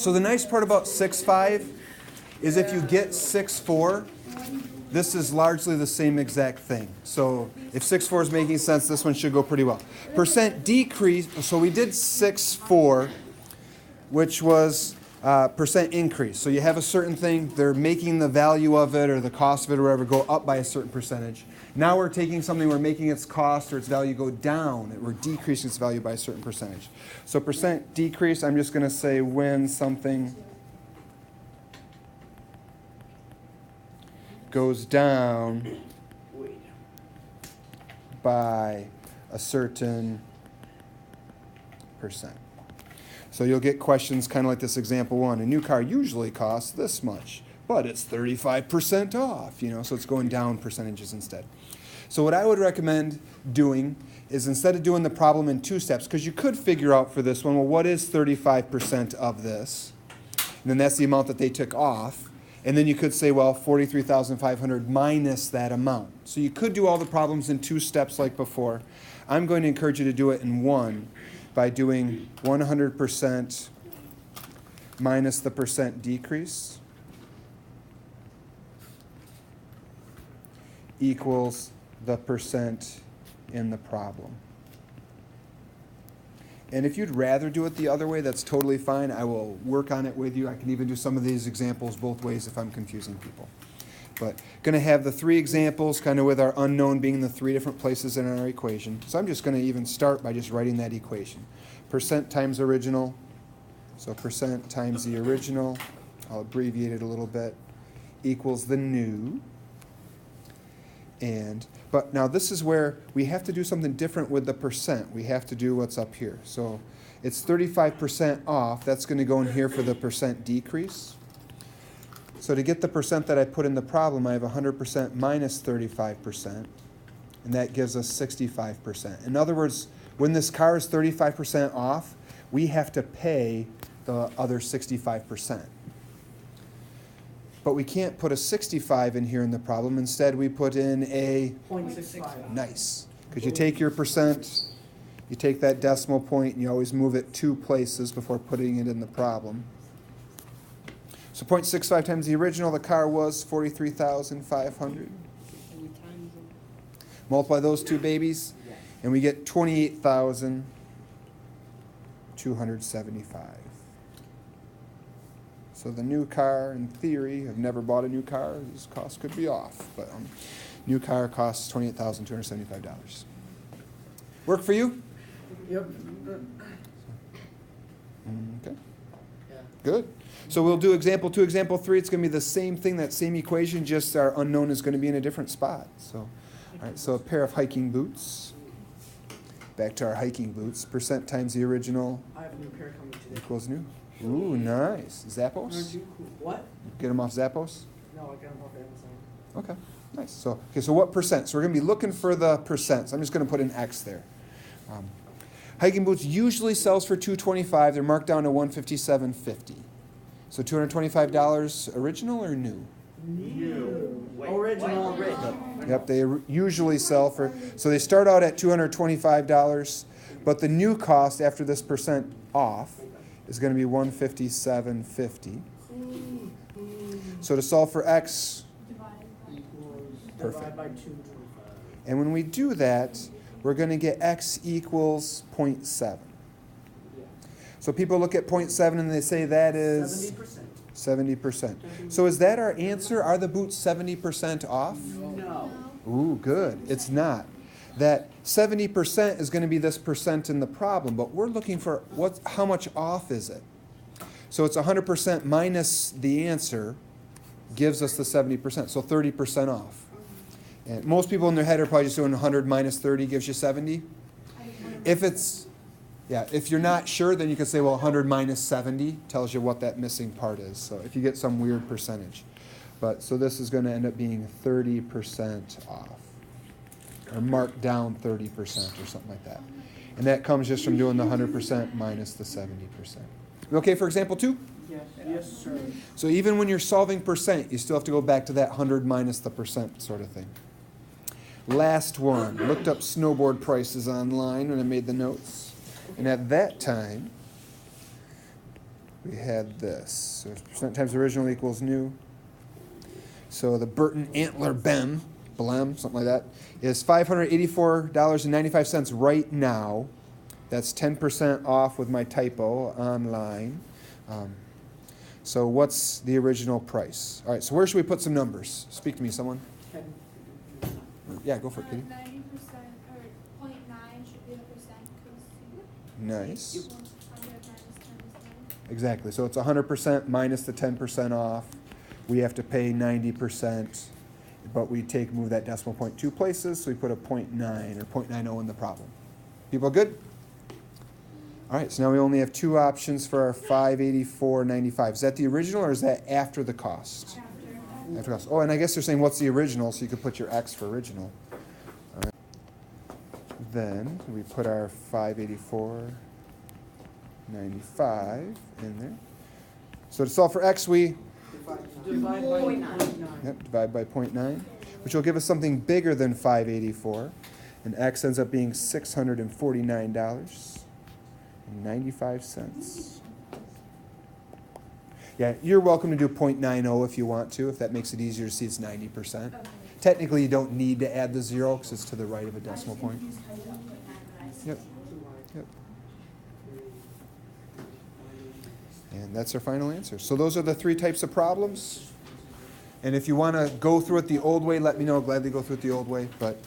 So the nice part about 6.5 is if you get 6.4, this is largely the same exact thing. So if 6.4 is making sense, this one should go pretty well. Percent decrease, so we did 6.4, which was percent increase. So you have a certain thing, they're making the value of it or the cost of it or whatever go up by a certain percentage. Now we're taking something, we're making its cost or its value go down. We're decreasing its value by a certain percentage. So percent decrease, I'm just going to say when something goes down by a certain percent. So you'll get questions kind of like this example one. A new car usually costs this much, but it's 35% off, so it's going down percentages instead. So what I would recommend doing is instead of doing the problem in 2 steps, because you could figure out for this one, well, what is 35% of this? And then that's the amount that they took off. And then you could say, well, 43,500 minus that amount. So you could do all the problems in 2 steps like before. I'm going to encourage you to do it in 1 by doing 100% minus the percent decrease equals the percent in the problem. And if you'd rather do it the other way, that's totally fine. I will work on it with you. I can even do some of these examples both ways if I'm confusing people. But going to have the 3 examples kind of with our unknown being the 3 different places in our equation. So I'm just going to even start by just writing that equation. Percent times original. So percent times the original, I'll abbreviate it a little bit, equals the new. But now this is where we have to do something different with the percent. We have to do what's up here. So it's 35% off. That's going to go in here for the percent decrease. So to get the percent that I put in the problem, I have 100% minus 35%, and that gives us 65%. In other words, when this car is 35% off, we have to pay the other 65%. But we can't put a 65 in here in the problem. Instead, we put in a 0.65. Nice. Because you take your percent, you take that decimal point, and you always move it 2 places before putting it in the problem. So 0.65 times the original, the car was 43,500. Multiply those 2 babies, and we get 28,275. So the new car, in theory, I've never bought a new car. This cost could be off, but new car costs $28,275. Work for you? Yep. Okay. Yeah. Good. So we'll do example 2, example 3. It's going to be the same thing, that same equation, just our unknown is going to be in a different spot. So, all right. So a pair of hiking boots. Back to our hiking boots. Percent times the original I have a new pair coming today. equals new. Ooh, nice. Zappos? What? Get them off Zappos? No, I got them off Amazon. Okay, nice. So what percent? So we're going to be looking for the percent. So I'm just going to put an X there. Hiking boots usually sells for $225. They're marked down to $157.50. So $225 original or new? New. Original. Yep, they usually sell for, so they start out at $225, but the new cost after this percent off is going to be $157.50. So to solve for X, perfect. Divide by 225. And when we do that, we're going to get X equals 0.7. So people look at 0.7 and they say that is 70%. So is that our answer? Are the boots 70% off? No. Ooh, good. It's not. That 70% is going to be this percent in the problem, but we're looking for how much off is it? So it's 100% minus the answer gives us the 70%, so 30% off. And most people in their head are probably just doing 100 minus 30 gives you 70. If you're not sure, then you can say, well, 100 minus 70 tells you what that missing part is. So if you get some weird percentage. So this is going to end up being 30% off, or marked down 30% or something like that. And that comes just from doing the 100% minus the 70%. Okay for example 2? Yes, sir. So even when you're solving percent, you still have to go back to that 100 minus the percent sort of thing. Last one. Looked up snowboard prices online when I made the notes. And at that time, we had this. So percent times original equals new. So the Burton Antler Blem, something like that, is $584.95 right now. That's 10% off with my typo online. So what's the original price? All right, so where should we put some numbers? Speak to me, someone. Yeah, go for it, Kitty. 90% or 0.9 should be the percent close to. Nice. 100 minus 10 is 9. Exactly. So it's 100% minus the 10% off. We have to pay 90%, but we move that decimal point 2 places, so we put a 0.9 or 0.90 in the problem. People good? All right, so now we only have 2 options for our 584.95. Is that the original or is that after the cost? After cost. Oh, and I guess they're saying what's the original, so you could put your X for original. All right. Then we put our 584.95 in there. So to solve for X, we Divide by 0.9. divide by 0.9, which will give us something bigger than 584. And X ends up being $649.95. Yeah, you're welcome to do 0.90 if you want to, if that makes it easier to see it's 90%. Okay. Technically, you don't need to add the 0 because it's to the right of a decimal point. Yep. Yep. And that's our final answer. So those are the 3 types of problems. And if you want to go through it the old way, let me know. I'll gladly go through it the old way. But